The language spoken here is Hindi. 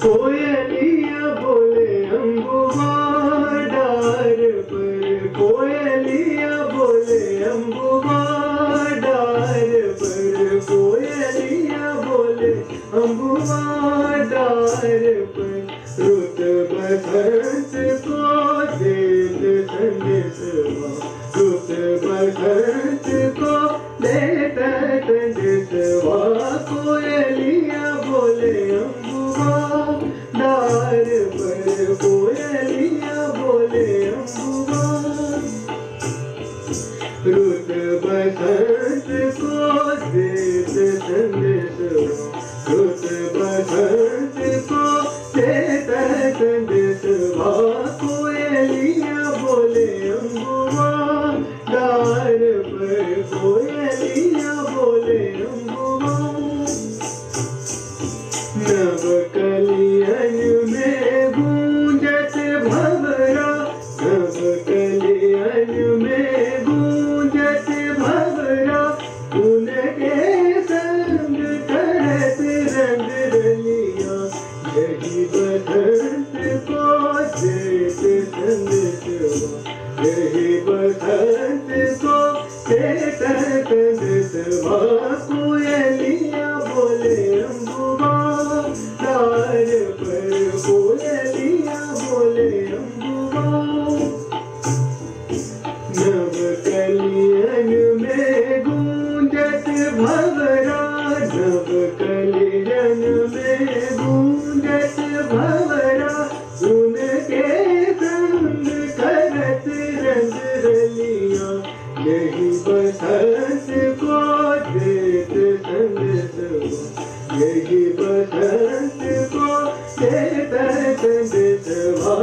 कोयलिया बोले अम्बुआ डार पर, कोयलिया बोले अम्बुआ डार पर, कोयलिया बोले अम्बुआ डार पर। रुत बसंत को देत संदेशवा, रुत बसंत को देत संदेशवा, कोयलिया बोले अम्बुआ डार पर, कोयलिया बोले अम्बुआ। रुत बसंत को देत संदेशवा, रुत बसंत को देत संदेशवा, कोयलिया बोले अम्बुआ डार पर, कोयलिया बोले अम्बुआ। नव कलियन में गूंजत भंवरा, नव कलियन में गूंजत भंवरा, उनके संग करत रंग रलिया। यही बसंत को देत संदेशवा, यही बसंत को देत संदेशवा, कोयलिया बोले अम्बुआ डार पर, कोयलिया बोले अम्बुआ। नव कलियन में गूंजत भंवरा, नव कलियन में गूंजत भंवरा, उनके संग करत रंग रलिया। यही बसंत को देत संदेशवा, यही बसंत को देत संदेशवा,